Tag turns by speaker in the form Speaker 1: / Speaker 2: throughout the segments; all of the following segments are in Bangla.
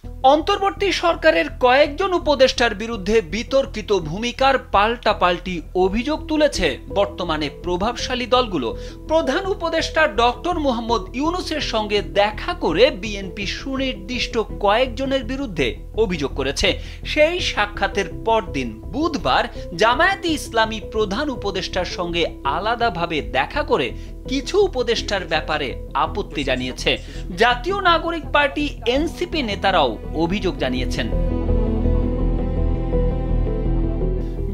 Speaker 1: অন্তর্বর্তী সরকারের কয়েকজন উপদেষ্টার বিরুদ্ধে বিতর্কিত ভূমিকার পাল্টাপাল্টি অভিযোগ তুলেছে বর্তমানে প্রভাবশালী দলগুলো। প্রধান উপদেষ্টা ডক্টর মোহাম্মদ ইউনূসের সঙ্গে দেখা করে বিএনপি সুনির্দিষ্ট কয়েকজনের বিরুদ্ধে অভিযোগ করেছে। সেই সাক্ষাতের পরদিন বুধবার জামায়াতে ইসলামী প্রধান উপদেষ্টার সঙ্গে আলাদাভাবে দেখা করে কিছু উপদেষ্টার ব্যাপারে আপত্তি জানিয়েছে। জাতীয় নাগরিক পার্টি এনসিপি নেতারাও অভিযোগ জানিয়েছেন।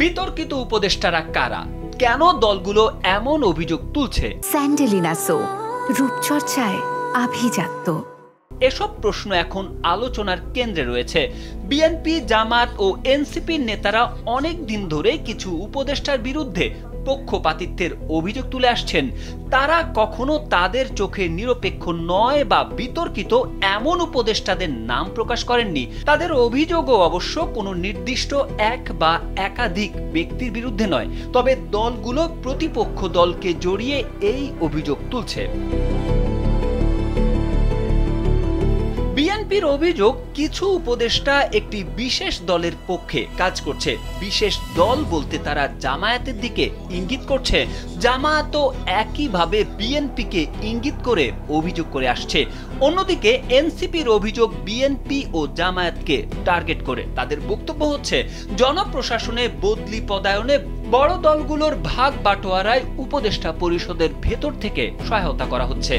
Speaker 1: বিতর্কিত উপদেষ্টারা কারা, কেন দলগুলো এমন অভিযোগ তুলছে?
Speaker 2: স্যান্ডেলিনা সো, রূপচর্চায় আভিজাত্য।
Speaker 1: এসব প্রশ্ন এখন আলোচনার কেন্দ্রে রয়েছে। বিএনপি, জামাত ও এনসিপির নেতারা অনেক দিন ধরে কিছু উপদেষ্টার বিরুদ্ধে পক্ষপাতিত্বের অভিযোগ তুলে আসছেন। তারা কখনো তাদের চোখে নিরপেক্ষ নয় বা বিতর্কিত এমন উপদেষ্টাদের নাম প্রকাশ করেননি। তাদের অভিযোগও অবশ্য কোনো নির্দিষ্ট এক বা একাধিক ব্যক্তির বিরুদ্ধে নয়, তবে দলগুলো প্রতিপক্ষ দলকে জড়িয়ে এই অভিযোগ তুলছে। বিএনপির অভিযোগ, কিছু উপদেষ্টা একটি বিশেষ দলের পক্ষে কাজ করছে। বিশেষ দল বলতে তারা জামায়াতের দিকে ইঙ্গিত করছে। জামায়াতও একইভাবে বিএনপিকে ইঙ্গিত করে অভিযোগ করে আসছে। অন্যদিকে এনসিপির অভিযোগ বিএনপি ও জামায়াতকে টার্গেট করে। তাদের বক্তব্য হচ্ছে, জনপ্রশাসনে বদলি পদায়নে বড় দলগুলোর ভাগ বাটোয়ারায় উপদেষ্টা পরিষদের ভেতর থেকে সহায়তা করা হচ্ছে।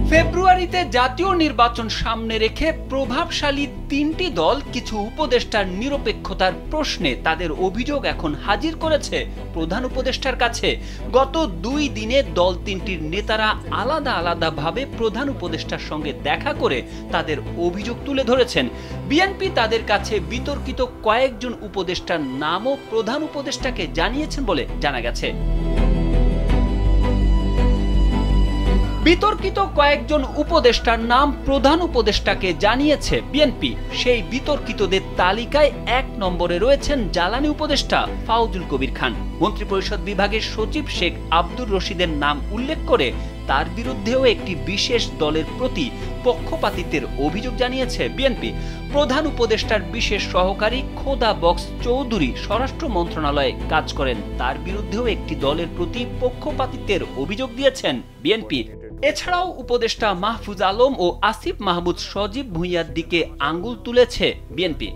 Speaker 1: ফেব্রুয়ারিতে জাতীয় নির্বাচন সামনে রেখে প্রভাবশালী তিনটি দল কিছু উপদেষ্টার নিরপেক্ষতার প্রশ্নে তাদের অভিযোগ এখন হাজির করেছে প্রধান উপদেষ্টার কাছে। গত 2 দিনে দল তিনটির নেতারা আলাদা আলাদাভাবে প্রধান উপদেষ্টার সঙ্গে দেখা করে তাদের অভিযোগ তুলে ধরেছেন। বিএনপি তাদের কাছে বিতর্কিত কয়েকজন উপদেষ্টার নামও প্রধান উপদেষ্টাকে জানিয়েছেন বলে জানা গেছে। বিতর্কিত কয়েকজন উপদেষ্টার নাম প্রধান উপদেষ্টাকে জানিয়েছে বিএনপি। সেই বিতর্কিতদের তালিকায় 1 নম্বরে রয়েছেন জ্বালানি উপদেষ্টা ফাউজুল কবির খান। মন্ত্রিপরিষদ বিভাগের সচিব শেখ আব্দুর রশিদের নাম উল্লেখ করে তার বিরুদ্ধেও একটি বিশেষ দলের প্রতি পক্ষপাতিত্বের অভিযোগ জানিয়েছে বিএনপি। প্রধান উপদেষ্টার বিশেষ সহকারী খোদা বক্স চৌধুরী স্বরাষ্ট্র মন্ত্রণালয়ে কাজ করেন। তার বিরুদ্ধেও একটি দলের প্রতি পক্ষপাতিত্বের অভিযোগ দিয়েছেন বিএনপি। এছাড়াও উপদেষ্টা মাহফুজ আলম ও আসিফ মাহমুদ সজীব ভুঁইয়ার দিকে আঙ্গুল তুলেছে বিএনপি।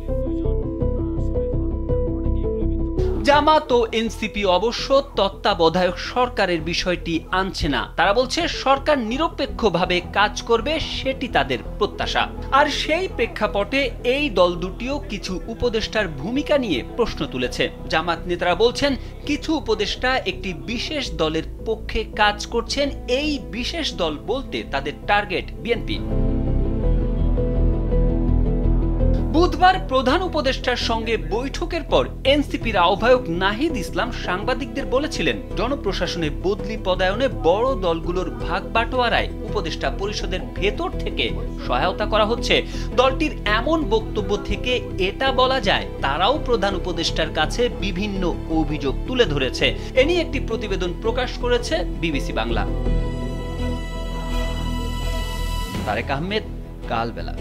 Speaker 1: জামাত ও এনসিপি অবশ্য তত্ত্বাবধায়ক সরকারের বিষয়টি আনছে না। তারা বলছে সরকার নিরপেক্ষভাবে কাজ করবে, সেটি তাদের প্রত্যাশা। আর সেই প্রেক্ষাপটে এই দল দুটিও কিছু উপদেষ্টার ভূমিকা নিয়ে প্রশ্ন তুলেছে। জামাত নেতারা বলছেন, কিছু উপদেষ্টা একটি বিশেষ দলের পক্ষে কাজ করছেন। এই বিশেষ দল বলতে তাদের টার্গেট বিএনপি। বুধবার প্রধান উপদেষ্টার সঙ্গে বৈঠকের পর এনসিপির আহ্বায়ক নাহিদ ইসলাম সাংবাদিকদের বলেছিলেন, জনপ্রশাসনে বদলি পদায়নে বড় দলগুলোর ভাগ বাটোয়ারায় উপদেষ্টা পরিষদের ভেতর থেকে সহায়তা করা হচ্ছে। দলটির এমন বক্তব্য থেকে এটা বলা যায় তারাও প্রধান উপদেষ্টার কাছে বিভিন্ন অভিযোগ তুলে ধরেছে। এ নিয়ে একটি প্রতিবেদন প্রকাশ করেছে বিবিসি বাংলা। তারেক আহমেদ, কালবেলা।